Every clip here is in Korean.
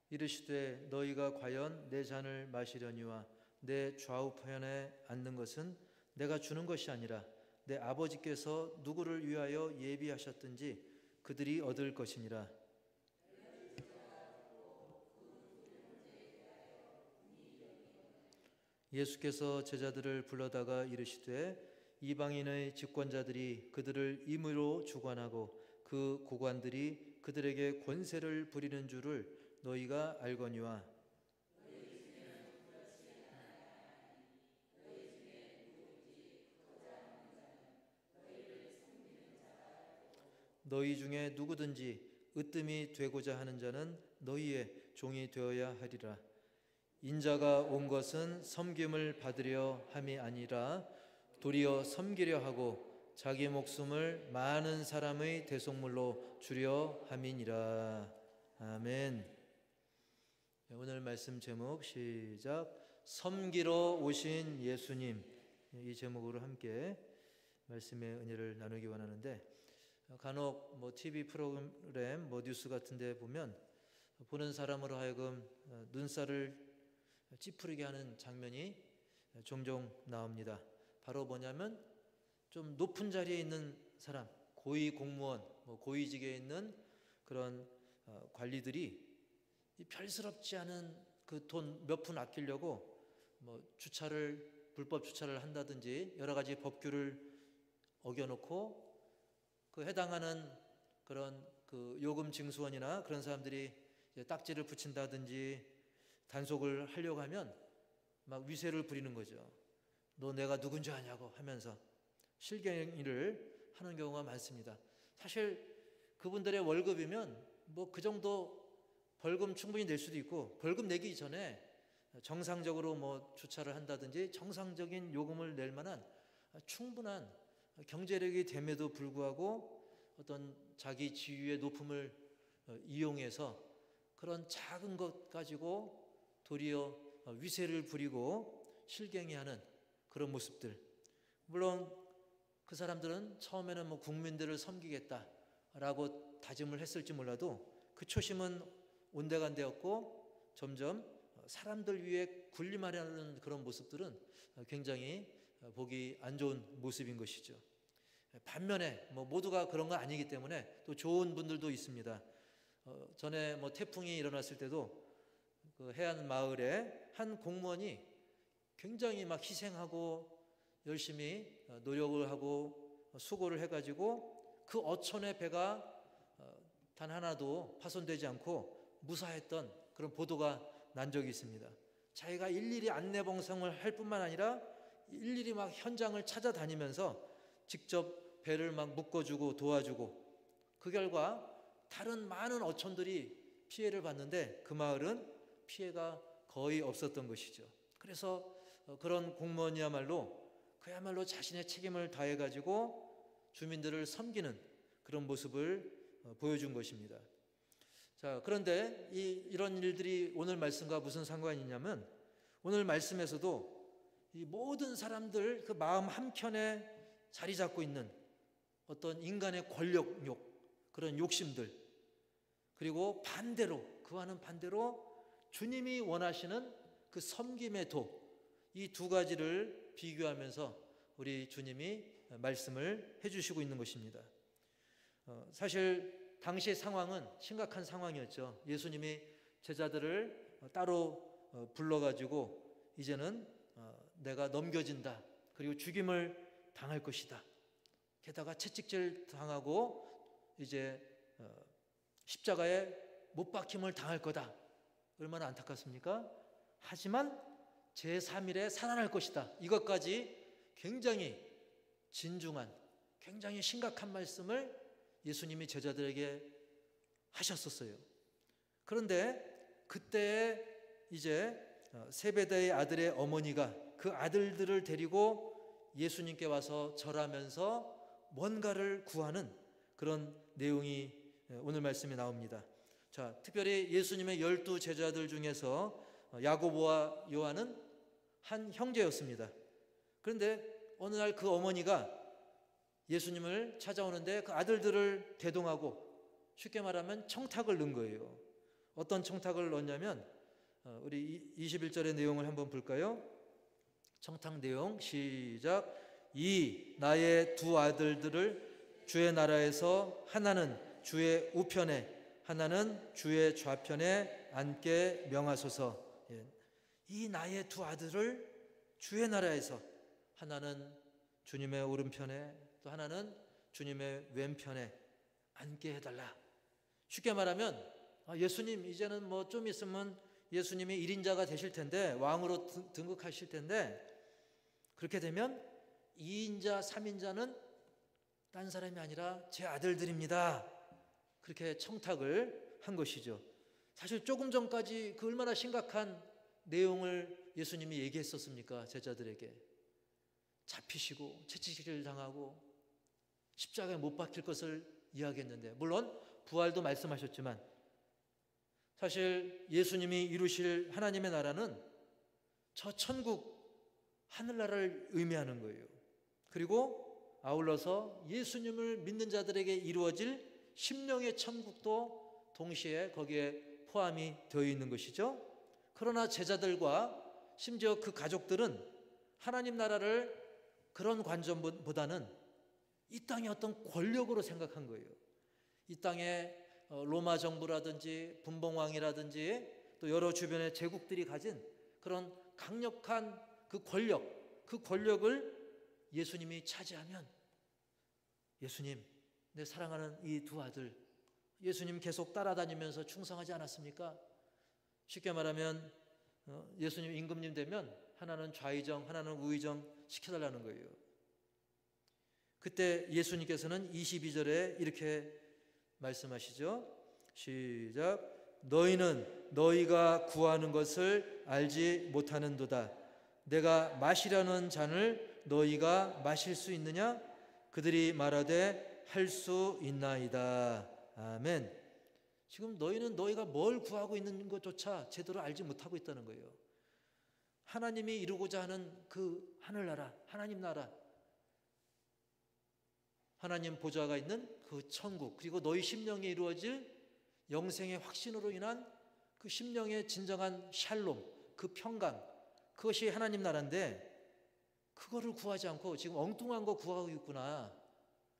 이르시되 너희가 과연 내 잔을 마시려니와 내 좌우편에 앉는 것은 내가 주는 것이 아니라 내 아버지께서 누구를 위하여 예비하셨든지 그들이 얻을 것이니라. 예수께서 제자들을 불러다가 이르시되 이방인의 집권자들이 그들을 임의로 주관하고 그 고관들이 그들에게 권세를 부리는 줄을 너희가 알거니와 너희 중에 누구든지 으뜸이 되고자 하는 자는 너희의 종이 되어야 하리라. 인자가 온 것은 섬김을 받으려 함이 아니라 도리어 섬기려 하고 자기 목숨을 많은 사람의 대속물로 주려 함이니라. 아멘. 오늘 말씀 제목 시작. 섬기러 오신 예수님, 이 제목으로 함께 말씀의 은혜를 나누기 원하는데, 간혹 TV 프로그램 뉴스 같은 데 보면 보는 사람으로 하여금 눈살을 찌푸리게 하는 장면이 종종 나옵니다. 바로 뭐냐면 좀 높은 자리에 있는 사람, 고위 공무원, 고위직에 있는 그런 관리들이 별스럽지 않은 그 돈 몇 푼 아끼려고 불법 주차를 한다든지 여러 가지 법규를 어겨놓고 그 해당하는 그런 그 요금 징수원이나 그런 사람들이 딱지를 붙인다든지 단속을 하려고 하면 막 위세를 부리는 거죠. 너 내가 누군지 아냐고 하면서 실갱이를 하는 경우가 많습니다. 사실 그분들의 월급이면 그 정도 벌금 충분히 낼 수도 있고, 벌금 내기 전에 정상적으로 주차를 한다든지 정상적인 요금을 낼 만한 충분한 경제력이 됨에도 불구하고 어떤 자기 지위의 높음을 이용해서 그런 작은 것 가지고 도리어 위세를 부리고 실갱이하는 그런 모습들. 물론 그 사람들은 처음에는 국민들을 섬기겠다라고 다짐을 했을지 몰라도 그 초심은 온데간데였고 점점 사람들 위해 군림하려는 그런 모습들은 굉장히 보기 안 좋은 모습인 것이죠. 반면에 모두가 그런 건 아니기 때문에 또 좋은 분들도 있습니다. 전에 태풍이 일어났을 때도 그 해안 마을에 한 공무원이 굉장히 희생하고 열심히 노력을 하고 수고를 해가지고 그 어촌의 배가 단 하나도 파손되지 않고 무사했던 그런 보도가 난 적이 있습니다. 자기가 일일이 안내봉송을 할 뿐만 아니라 일일이 현장을 찾아다니면서 직접 배를 묶어주고 도와주고, 그 결과 다른 많은 어촌들이 피해를 봤는데 그 마을은 피해가 거의 없었던 것이죠. 그래서 그런 공무원이야말로 그야말로 자신의 책임을 다해가지고 주민들을 섬기는 그런 모습을 보여준 것입니다. 자, 그런데 이런 일들이 오늘 말씀과 무슨 상관이 있냐면, 오늘 말씀에서도 이 모든 사람들 그 마음 한켠에 자리 잡고 있는 어떤 인간의 권력욕, 그런 욕심들, 그리고 그와는 반대로 주님이 원하시는 그 섬김의 도, 이 두 가지를 비교하면서 우리 주님이 말씀을 해주시고 있는 것입니다. 사실 당시의 상황은 심각한 상황이었죠. 예수님이 제자들을 따로 불러가지고 이제는 내가 넘겨진다, 그리고 죽임을 당할 것이다, 게다가 채찍질 당하고 이제 십자가에 못 박힘을 당할 거다. 얼마나 안타깝습니까? 하지만 제3일에 살아날 것이다. 이것까지 굉장히 진중한, 굉장히 심각한 말씀을 예수님이 제자들에게 하셨었어요. 그런데 그때 이제 세베대의 아들의 어머니가 그 아들들을 데리고 예수님께 와서 절하면서 뭔가를 구하는 그런 내용이 오늘 말씀에 나옵니다. 자, 특별히 예수님의 12 제자들 중에서 야고보와 요한은 한 형제였습니다. 그런데 어느 날 그 어머니가 예수님을 찾아오는데 그 아들들을 대동하고 쉽게 말하면 청탁을 넣은 거예요. 어떤 청탁을 넣었냐면 우리 21절의 내용을 한번 볼까요? 청탁 내용 시작. 이 나의 두 아들들을 주의 나라에서 하나는 주의 우편에 하나는 주의 좌편에 앉게 명하소서. 이 나의 두 아들을 주의 나라에서 하나는 주님의 오른편에 또 하나는 주님의 왼편에 앉게 해달라. 쉽게 말하면 예수님 이제는 뭐 좀 있으면 예수님이 1인자가 되실 텐데 왕으로 등극하실 텐데 그렇게 되면 2인자 3인자는 딴 사람이 아니라 제 아들들입니다. 그렇게 청탁을 한 것이죠. 사실 조금 전까지 그 얼마나 심각한 내용을 예수님이 얘기했었습니까? 제자들에게 잡히시고 채찍질 당하고 십자가에 못 박힐 것을 이야기했는데, 물론 부활도 말씀하셨지만 사실 예수님이 이루실 하나님의 나라는 저 천국 하늘나라를 의미하는 거예요. 그리고 아울러서 예수님을 믿는 자들에게 이루어질 심령의 천국도 동시에 거기에 포함이 되어 있는 것이죠. 그러나 제자들과 심지어 그 가족들은 하나님 나라를 그런 관점보다는 이 땅의 어떤 권력으로 생각한 거예요. 이 땅에 로마 정부라든지 분봉왕이라든지 또 여러 주변의 제국들이 가진 그런 강력한 그 권력을 예수님이 차지하면, 예수님 내 사랑하는 이 두 아들 예수님 계속 따라다니면서 충성하지 않았습니까? 쉽게 말하면 예수님 임금님 되면 하나는 좌의정 하나는 우의정 시켜달라는 거예요. 그때 예수님께서는 22절에 이렇게 말씀하시죠. 시작. 너희는 너희가 구하는 것을 알지 못하는도다. 내가 마시려는 잔을 너희가 마실 수 있느냐? 그들이 말하되 할 수 있나이다. 아멘. 지금 너희는 너희가 뭘 구하고 있는 것조차 제대로 알지 못하고 있다는 거예요. 하나님이 이루고자 하는 그 하늘나라, 하나님 나라, 하나님 보좌가 있는 그 천국, 그리고 너희 심령에 이루어질 영생의 확신으로 인한 그 심령의 진정한 샬롬, 그 평강, 그것이 하나님 나라인데 그거를 구하지 않고 지금 엉뚱한 거 구하고 있구나.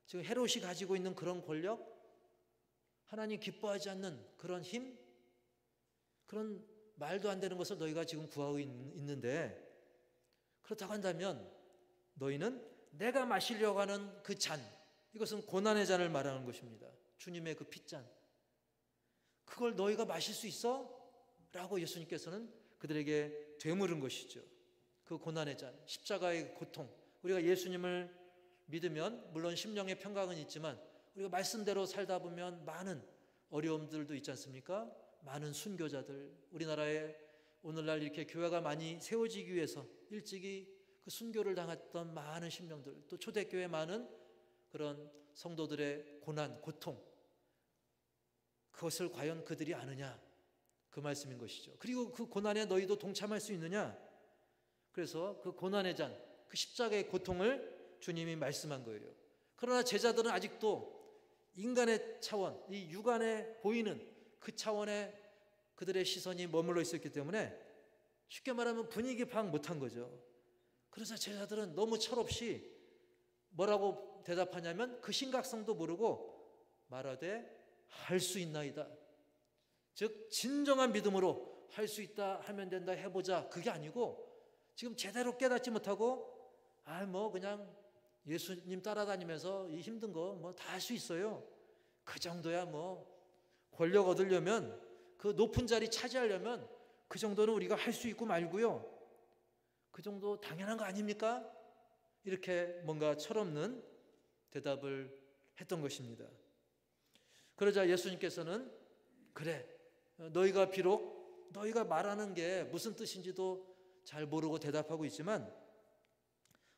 지금 헤롯이 가지고 있는 그런 권력, 하나님 기뻐하지 않는 그런 힘, 그런 말도 안 되는 것을 너희가 지금 구하고 있는데, 그렇다고 한다면 너희는 내가 마시려고 하는 그 잔, 이것은 고난의 잔을 말하는 것입니다. 주님의 그 핏잔, 그걸 너희가 마실 수 있어? 라고 예수님께서는 그들에게 되물은 것이죠. 그 고난의 잔, 십자가의 고통. 우리가 예수님을 믿으면 물론 심령의 평강은 있지만 우리가 말씀대로 살다 보면 많은 어려움들도 있지 않습니까? 많은 순교자들, 우리나라에 오늘날 이렇게 교회가 많이 세워지기 위해서 일찍이 그 순교를 당했던 많은 심령들, 또 초대교회 많은 그런 성도들의 고난, 고통, 그것을 과연 그들이 아느냐, 그 말씀인 것이죠. 그리고 그 고난에 너희도 동참할 수 있느냐. 그래서 그 고난의 잔, 그 십자가의 고통을 주님이 말씀한 거예요. 그러나 제자들은 아직도 인간의 차원, 이 육안에 보이는 그 차원에 그들의 시선이 머물러 있었기 때문에 쉽게 말하면 분위기 파악 못한 거죠. 그래서 제자들은 너무 철없이 뭐라고 대답하냐면 그 심각성도 모르고 말하되 할 수 있나이다. 즉 진정한 믿음으로 할 수 있다, 하면 된다, 해보자, 그게 아니고 지금 제대로 깨닫지 못하고 그냥 예수님 따라다니면서 이 힘든 거 다 할 수 있어요. 그 정도야 권력 얻으려면, 그 높은 자리 차지하려면 그 정도는 우리가 할 수 있고 말고요. 그 정도 당연한 거 아닙니까? 이렇게 뭔가 철없는 대답을 했던 것입니다. 그러자 예수님께서는 그래, 너희가 비록 너희가 말하는 게 무슨 뜻인지도 잘 모르고 대답하고 있지만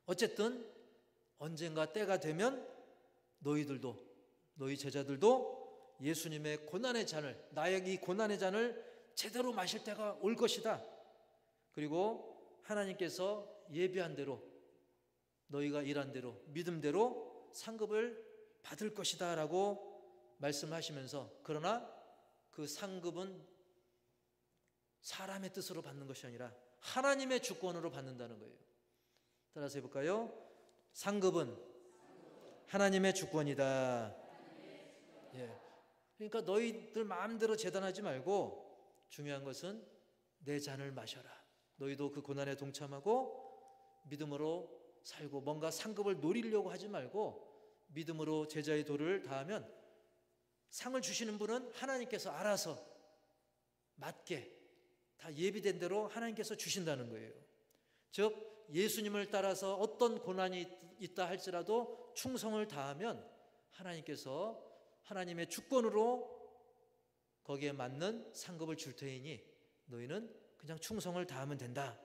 어쨌든 언젠가 때가 되면 너희 제자들도 예수님의 고난의 잔을, 나의 이 고난의 잔을 제대로 마실 때가 올 것이다. 그리고 하나님께서 예비한 대로, 너희가 일한 대로, 믿음대로 상급을 받을 것이다 라고 말씀하시면서, 그러나 그 상급은 사람의 뜻으로 받는 것이 아니라 하나님의 주권으로 받는다는 거예요. 따라서 해볼까요? 상급은 하나님의 주권이다. 예. 그러니까 너희들 마음대로 재단하지 말고 중요한 것은 내 잔을 마셔라. 너희도 그 고난에 동참하고 믿음으로 살고 뭔가 상급을 노리려고 하지 말고 믿음으로 제자의 도를 다하면 상을 주시는 분은 하나님께서 알아서 맞게 다 예비된 대로 하나님께서 주신다는 거예요. 즉 예수님을 따라서 어떤 고난이 있다 할지라도 충성을 다하면 하나님께서 하나님의 주권으로 거기에 맞는 상급을 줄 테이니 너희는 그냥 충성을 다하면 된다.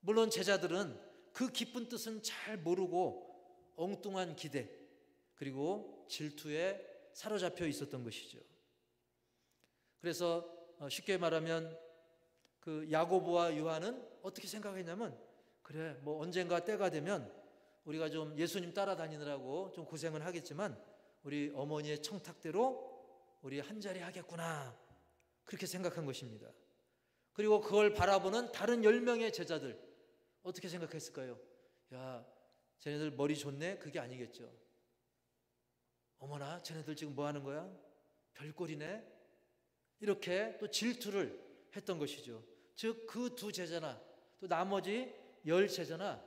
물론 제자들은 그 깊은 뜻은 잘 모르고 엉뚱한 기대 그리고 질투에 사로잡혀 있었던 것이죠. 그래서 쉽게 말하면 그 야고보와 요한은 어떻게 생각했냐면 그래 뭐 언젠가 때가 되면 우리가 좀 예수님 따라다니느라고 좀 고생은 하겠지만 우리 어머니의 청탁대로 우리 한자리 하겠구나 그렇게 생각한 것입니다. 그리고 그걸 바라보는 다른 10명의 제자들 어떻게 생각했을까요? 야 쟤네들 머리 좋네? 그게 아니겠죠. 어머나 쟤네들 지금 뭐 하는 거야? 별꼴이네? 이렇게 또 질투를 했던 것이죠. 즉 그 두 제자나 또 나머지 10 제자나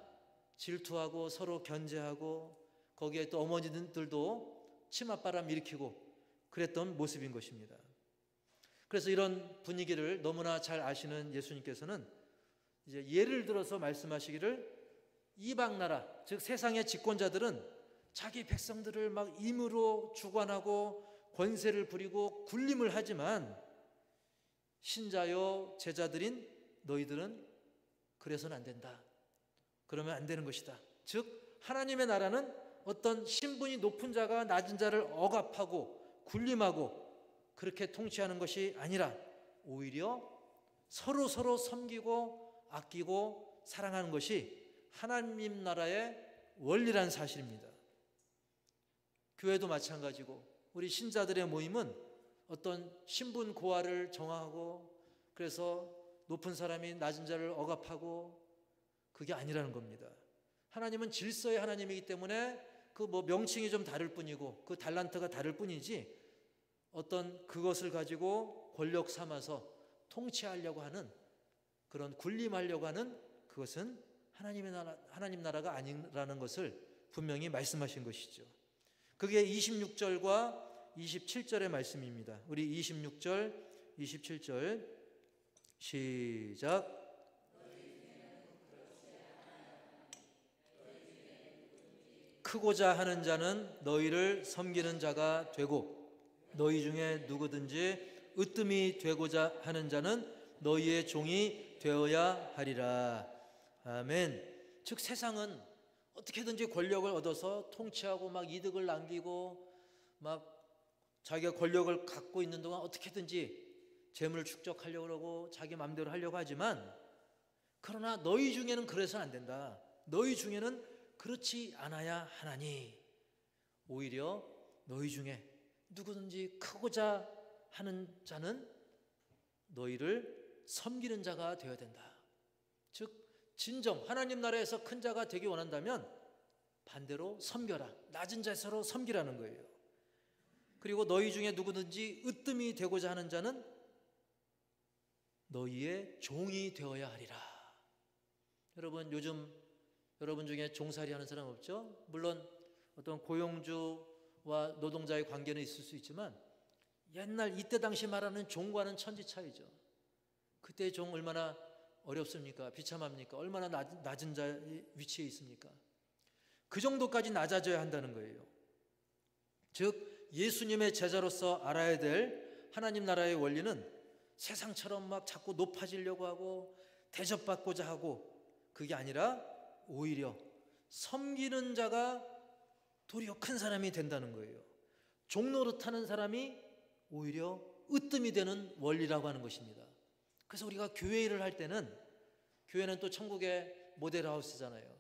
질투하고 서로 견제하고 거기에 또 어머니들도 치맛바람 일으키고 그랬던 모습인 것입니다. 그래서 이런 분위기를 너무나 잘 아시는 예수님께서는 이제 예를 들어서 말씀하시기를 이방 나라 즉 세상의 집권자들은 자기 백성들을 막 임으로 주관하고 권세를 부리고 군림을 하지만 신자요 제자들인 너희들은 그래서는 안 된다. 그러면 안 되는 것이다. 즉 하나님의 나라는 어떤 신분이 높은 자가 낮은 자를 억압하고 군림하고 그렇게 통치하는 것이 아니라 오히려 서로 섬기고 아끼고 사랑하는 것이 하나님 나라의 원리라는 사실입니다. 교회도 마찬가지고 우리 신자들의 모임은 어떤 신분 고하를 정하고 그래서 높은 사람이 낮은 자를 억압하고 그게 아니라는 겁니다. 하나님은 질서의 하나님이기 때문에 그 뭐 명칭이 좀 다를 뿐이고 그 달란트가 다를 뿐이지 어떤 그것을 가지고 권력 삼아서 통치하려고 하는 그런 군림하려고 하는 그것은 하나님 나라가 아니라는 것을 분명히 말씀하신 것이죠. 그게 26절과 27절의 말씀입니다. 우리 26절, 27절 시작. 크고자 하는 자는 너희를 섬기는 자가 되고 너희 중에 누구든지 으뜸이 되고자 하는 자는 너희의 종이 되어야 하리라. 아멘. 즉 세상은 어떻게든지 권력을 얻어서 통치하고 막 이득을 남기고 막 자기가 권력을 갖고 있는 동안 어떻게든지 재물을 축적하려고 하고 자기 마음대로 하려고 하지만 그러나 너희 중에는 그래서는 안 된다. 너희 중에는 그렇지 않아야 하나니 오히려 너희 중에 누구든지 크고자 하는 자는 너희를 섬기는 자가 되어야 된다. 즉 진정 하나님 나라에서 큰 자가 되기 원한다면 반대로 섬겨라. 낮은 자세로 섬기라는 거예요. 그리고 너희 중에 누구든지 으뜸이 되고자 하는 자는 너희의 종이 되어야 하리라. 여러분 요즘 여러분 중에 종살이 하는 사람 없죠? 물론 어떤 고용주와 노동자의 관계는 있을 수 있지만 옛날 이때 당시 말하는 종과는 천지 차이죠. 그때의 종 얼마나 어렵습니까? 비참합니까? 얼마나 낮은 자의 위치에 있습니까? 그 정도까지 낮아져야 한다는 거예요. 즉 예수님의 제자로서 알아야 될 하나님 나라의 원리는 세상처럼 막 자꾸 높아지려고 하고 대접받고자 하고 그게 아니라 오히려 섬기는 자가 도리어 큰 사람이 된다는 거예요. 종노릇하는 사람이 오히려 으뜸이 되는 원리라고 하는 것입니다. 그래서 우리가 교회 일을 할 때는 교회는 또 천국의 모델하우스잖아요.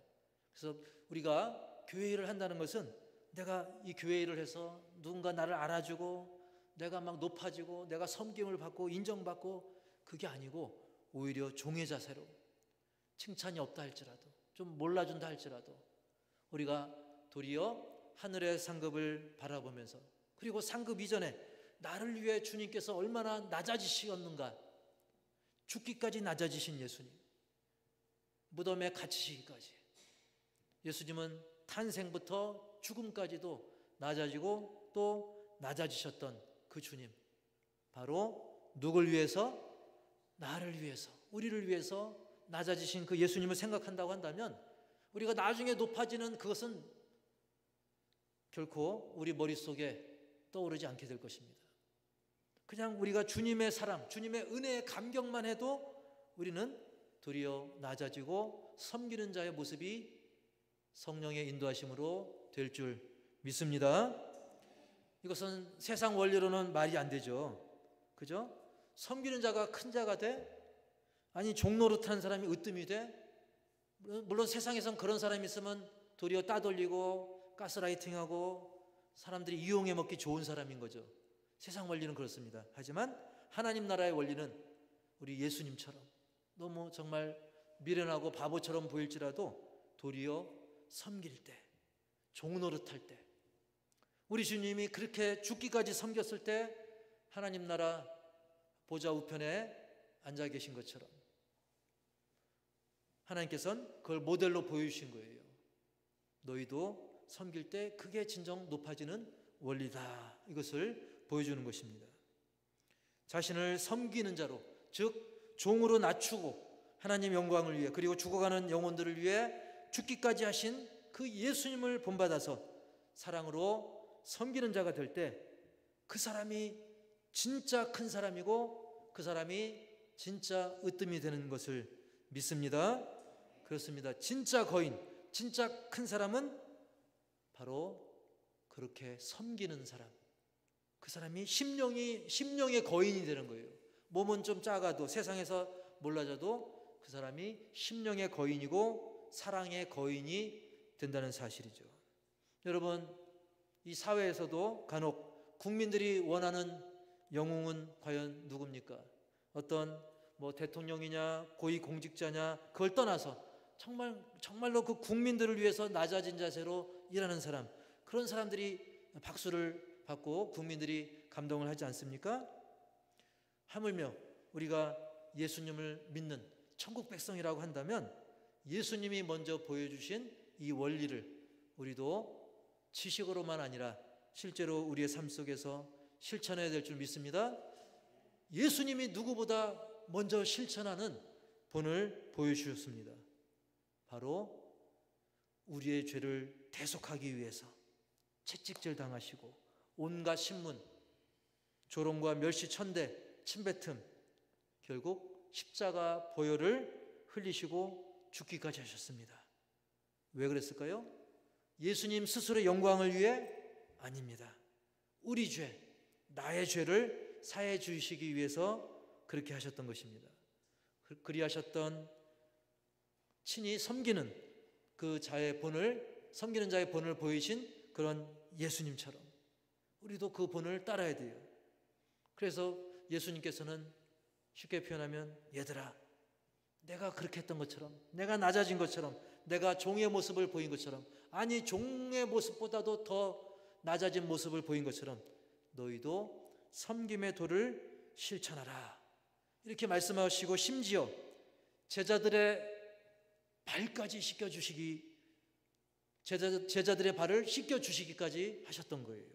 그래서 우리가 교회 일을 한다는 것은 내가 이 교회 일을 해서 누군가 나를 알아주고 내가 막 높아지고 내가 섬김을 받고 인정받고 그게 아니고 오히려 종의 자세로, 칭찬이 없다 할지라도, 좀 몰라준다 할지라도 우리가 도리어 하늘의 상급을 바라보면서, 그리고 상급 이전에 나를 위해 주님께서 얼마나 낮아지셨는가, 죽기까지 낮아지신 예수님, 무덤에 갇히시기까지, 예수님은 탄생부터 죽음까지도 낮아지고 또 낮아지셨던 그 주님, 바로 누굴 위해서? 나를 위해서, 우리를 위해서 낮아지신 그 예수님을 생각한다고 한다면 우리가 나중에 높아지는 그것은 결코 우리 머릿속에 떠오르지 않게 될 것입니다. 그냥 우리가 주님의 사랑, 주님의 은혜의 감격만 해도 우리는 도리어 낮아지고 섬기는 자의 모습이 성령의 인도하심으로 될 줄 믿습니다. 이것은 세상 원리로는 말이 안 되죠. 그죠? 섬기는 자가 큰 자가 돼? 아니, 종노릇하는 사람이 으뜸이 돼? 물론 세상에선 그런 사람이 있으면 도리어 따돌리고 가스라이팅하고 사람들이 이용해 먹기 좋은 사람인 거죠. 세상 원리는 그렇습니다. 하지만 하나님 나라의 원리는 우리 예수님처럼 너무 정말 미련하고 바보처럼 보일지라도 도리어 섬길 때, 종노릇할 때, 우리 주님이 그렇게 죽기까지 섬겼을 때 하나님 나라 보좌 우편에 앉아 계신 것처럼 하나님께서는 그걸 모델로 보여주신 거예요. 너희도 섬길 때 그게 진정 높아지는 원리다, 이것을 보여주는 것입니다. 자신을 섬기는 자로, 즉 종으로 낮추고 하나님 영광을 위해, 그리고 죽어가는 영혼들을 위해 죽기까지 하신 그 예수님을 본받아서 사랑으로 섬기는 자가 될 때 그 사람이 진짜 큰 사람이고 그 사람이 진짜 으뜸이 되는 것을 믿습니다. 그렇습니다. 진짜 거인, 진짜 큰 사람은 바로 그렇게 섬기는 사람, 그 사람이 심령의 거인이 되는 거예요. 몸은 좀 작아도, 세상에서 몰라져도 그 사람이 심령의 거인이고 사랑의 거인이 된다는 사실이죠. 여러분, 이 사회에서도 간혹 국민들이 원하는 영웅은 과연 누굽니까? 어떤 대통령이냐 고위공직자냐 그걸 떠나서 정말로 그 국민들을 위해서 낮아진 자세로 일하는 사람, 그런 사람들이 박수를 받고 국민들이 감동을 하지 않습니까? 하물며 우리가 예수님을 믿는 천국 백성이라고 한다면 예수님이 먼저 보여주신 이 원리를 우리도 지식으로만 아니라 실제로 우리의 삶 속에서 실천해야 될 줄 믿습니다. 예수님이 누구보다 먼저 실천하는 본을 보여주셨습니다. 바로 우리의 죄를 대속하기 위해서 채찍질 당하시고 온갖 신문, 조롱과 멸시, 천대, 침뱉음, 결국 십자가 보혈을 흘리시고 죽기까지 하셨습니다. 왜 그랬을까요? 예수님 스스로의 영광을 위해? 아닙니다. 우리 죄, 나의 죄를 사해 주시기 위해서 그렇게 하셨던 것입니다. 그리하셨던 친히 섬기는 섬기는 자의 본을 보이신 그런 예수님처럼 우리도 그 본을 따라야 돼요. 그래서 예수님께서는 쉽게 표현하면, 얘들아, 내가 그렇게 했던 것처럼, 내가 낮아진 것처럼, 내가 종의 모습을 보인 것처럼, 아니 종의 모습보다도 더 낮아진 모습을 보인 것처럼 너희도 섬김의 도를 실천하라, 이렇게 말씀하시고 심지어 제자들의 발까지 씻겨주시기, 제자들의 발을 씻겨주시기까지 하셨던 거예요.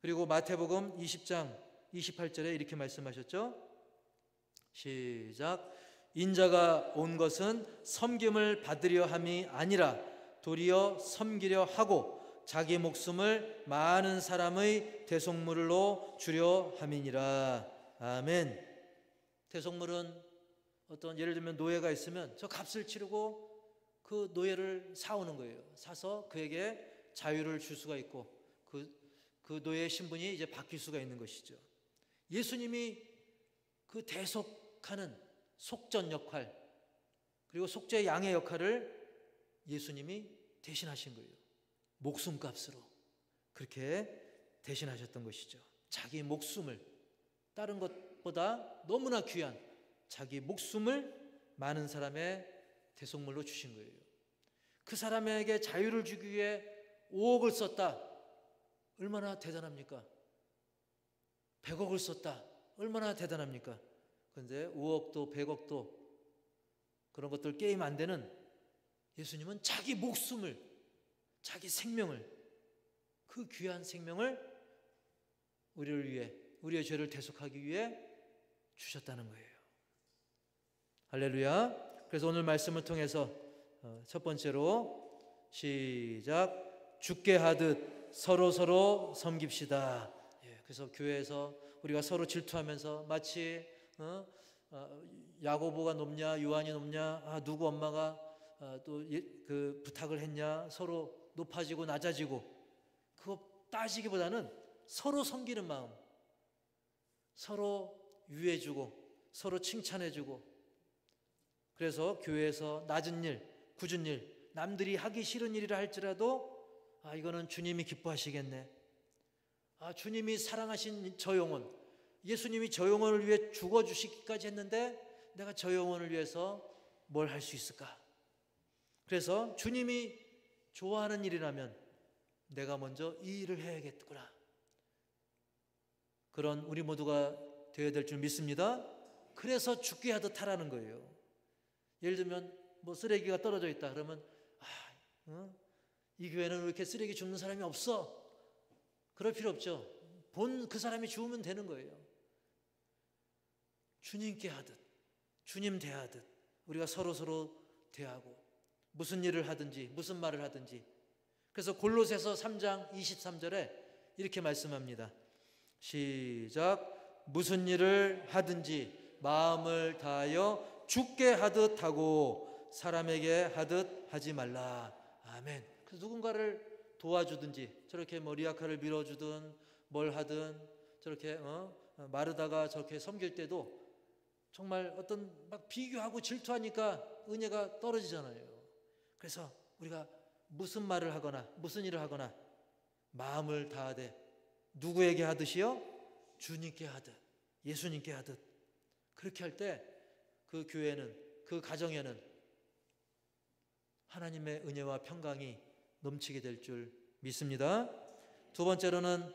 그리고 마태복음 20장 28절에 이렇게 말씀하셨죠. 시작. 인자가 온 것은 섬김을 받으려 함이 아니라 도리어 섬기려 하고 자기 목숨을 많은 사람의 대속물로 주려 함이니라. 아멘. 대속물은 예를 들면 노예가 있으면 저 값을 치르고 그 노예를 사오는 거예요. 사서 그에게 자유를 줄 수가 있고 그 노예의 신분이 이제 바뀔 수가 있는 것이죠. 예수님이 그 대속하는 속전 역할, 그리고 속죄 양의 역할을 예수님이 대신하신 거예요. 목숨값으로 그렇게 대신하셨던 것이죠. 자기 목숨을, 다른 것 값보다 너무나 귀한 자기 목숨을 많은 사람의 대속물로 주신 거예요. 그 사람에게 자유를 주기 위해 5억을 썼다. 얼마나 대단합니까? 100억을 썼다. 얼마나 대단합니까? 그런데 5억도 100억도 그런 것들 게임 안 되는 예수님은 자기 목숨을, 자기 생명을, 그 귀한 생명을 우리를 위해, 우리의 죄를 대속하기 위해 주셨다는 거예요. 할렐루야. 그래서 오늘 말씀을 통해서 첫 번째로 시작, 죽게 하듯 서로 섬깁시다. 그래서 교회에서 우리가 서로 질투하면서 마치 야고보가 높냐 요한이 높냐, 누구 엄마가 또 그 부탁을 했냐, 서로 높아지고 낮아지고 그거 따지기보다는 서로 섬기는 마음, 서로 유해주고 서로 칭찬해주고, 그래서 교회에서 낮은 일, 굳은 일, 남들이 하기 싫은 일이라 할지라도 이거는 주님이 기뻐하시겠네. 주님이 사랑하신 저 영혼, 예수님이 저 영혼을 위해 죽어주시기까지 했는데 내가 저 영혼을 위해서 뭘 할 수 있을까? 그래서 주님이 좋아하는 일이라면 내가 먼저 이 일을 해야겠구나. 그런 우리 모두가 되어야 될 줄 믿습니다. 그래서 죽게 하듯 하라는 거예요. 예를 들면 뭐 쓰레기가 떨어져 있다 그러면 이 교회는 왜 이렇게 쓰레기 줍는 사람이 없어? 그럴 필요 없죠. 그 사람이 주우면 되는 거예요. 주님께 하듯, 주님 대하듯 우리가 서로 대하고, 무슨 일을 하든지 무슨 말을 하든지. 그래서 골로새서 3장 23절에 이렇게 말씀합니다. 시작, 무슨 일을 하든지 마음을 다하여 주께 하듯 하고 사람에게 하듯 하지 말라. 아멘. 그래서 누군가를 도와주든지, 저렇게 리아카를 밀어주든 뭘 하든, 저렇게 마르다가 저렇게 섬길 때도 정말 어떤 막 비교하고 질투하니까 은혜가 떨어지잖아요. 그래서 우리가 무슨 말을 하거나 무슨 일을 하거나 마음을 다하되 누구에게 하듯이요? 주님께 하듯, 예수님께 하듯. 그렇게 할 때 그 교회는, 그 가정에는 하나님의 은혜와 평강이 넘치게 될 줄 믿습니다. 두 번째로는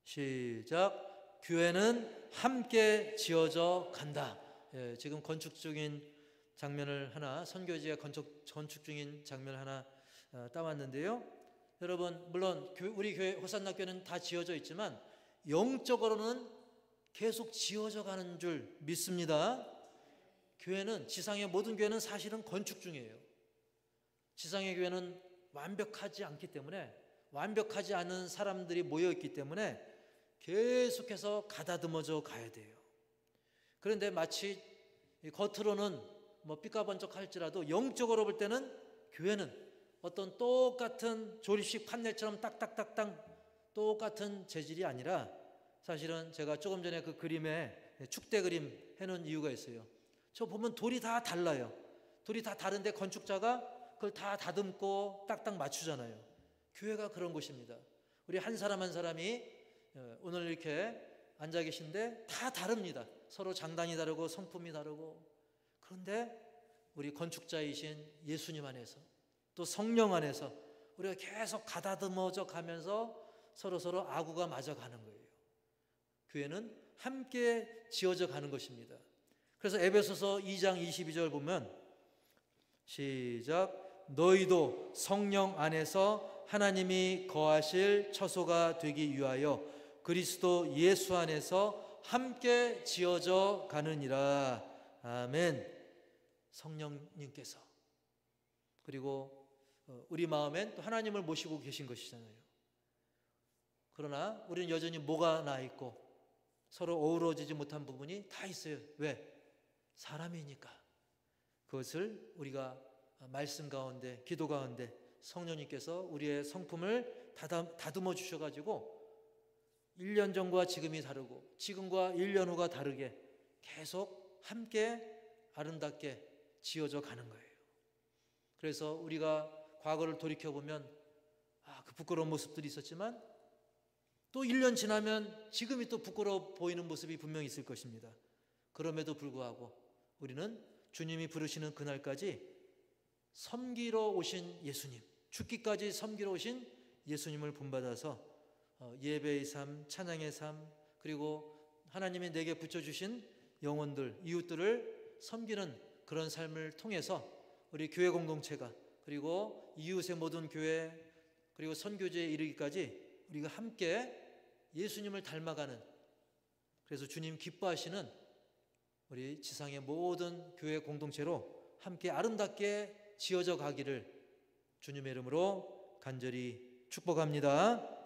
시작, 교회는 함께 지어져 간다. 지금 건축 중인 장면을 하나, 선교지가 건축 중인 장면을 하나 따왔는데요. 여러분, 물론 우리 교회 호산나 교회는 다 지어져 있지만 영적으로는 계속 지어져 가는 줄 믿습니다. 교회는, 지상의 모든 교회는 사실은 건축 중이에요. 지상의 교회는 완벽하지 않기 때문에, 완벽하지 않은 사람들이 모여있기 때문에 계속해서 가다듬어져 가야 돼요. 그런데 마치 겉으로는 삐까번쩍 할지라도 영적으로 볼 때는 교회는 어떤 똑같은 조립식 판넬처럼 딱딱딱딱 똑같은 재질이 아니라, 사실은 제가 조금 전에 그 그림에 축대 그림 해놓은 이유가 있어요. 저 보면 돌이 다 달라요. 돌이 다 다른데 건축자가 그걸 다 다듬고 딱딱 맞추잖아요. 교회가 그런 곳입니다. 우리 한 사람 한 사람이 오늘 이렇게 앉아 계신데 다 다릅니다. 서로 장단이 다르고 성품이 다르고. 그런데 우리 건축자이신 예수님 안에서, 또 성령 안에서 우리가 계속 가다듬어져 가면서 서로 아구가 맞아가는 거예요. 교회는 함께 지어져 가는 것입니다. 그래서 에베소서 2장 22절 보면 시작, 너희도 성령 안에서 하나님이 거하실 처소가 되기 위하여 그리스도 예수 안에서 함께 지어져 가느니라. 아멘. 성령님께서, 그리고 우리 마음엔 또 하나님을 모시고 계신 것이잖아요. 그러나 우리는 여전히 뭐가 나 있고 서로 어우러지지 못한 부분이 다 있어요. 왜? 사람이니까. 그것을 우리가 말씀 가운데, 기도 가운데 성령님께서 우리의 성품을 다듬어 주셔가지고 1년 전과 지금이 다르고 지금과 1년 후가 다르게 계속 함께 아름답게 지어져 가는 거예요. 그래서 우리가 과거를 돌이켜보면 그 부끄러운 모습들이 있었지만 또 1년 지나면 지금이 또 부끄러워 보이는 모습이 분명히 있을 것입니다. 그럼에도 불구하고 우리는 주님이 부르시는 그날까지 섬기러 오신 예수님, 죽기까지 섬기러 오신 예수님을 본받아서 예배의 삶, 찬양의 삶, 그리고 하나님이 내게 붙여주신 영혼들, 이웃들을 섬기는 그런 삶을 통해서 우리 교회 공동체가, 그리고 이웃의 모든 교회, 그리고 선교제에 이르기까지 우리가 함께 예수님을 닮아가는, 그래서 주님 기뻐하시는 우리 지상의 모든 교회 공동체로 함께 아름답게 지어져 가기를 주님의 이름으로 간절히 축복합니다.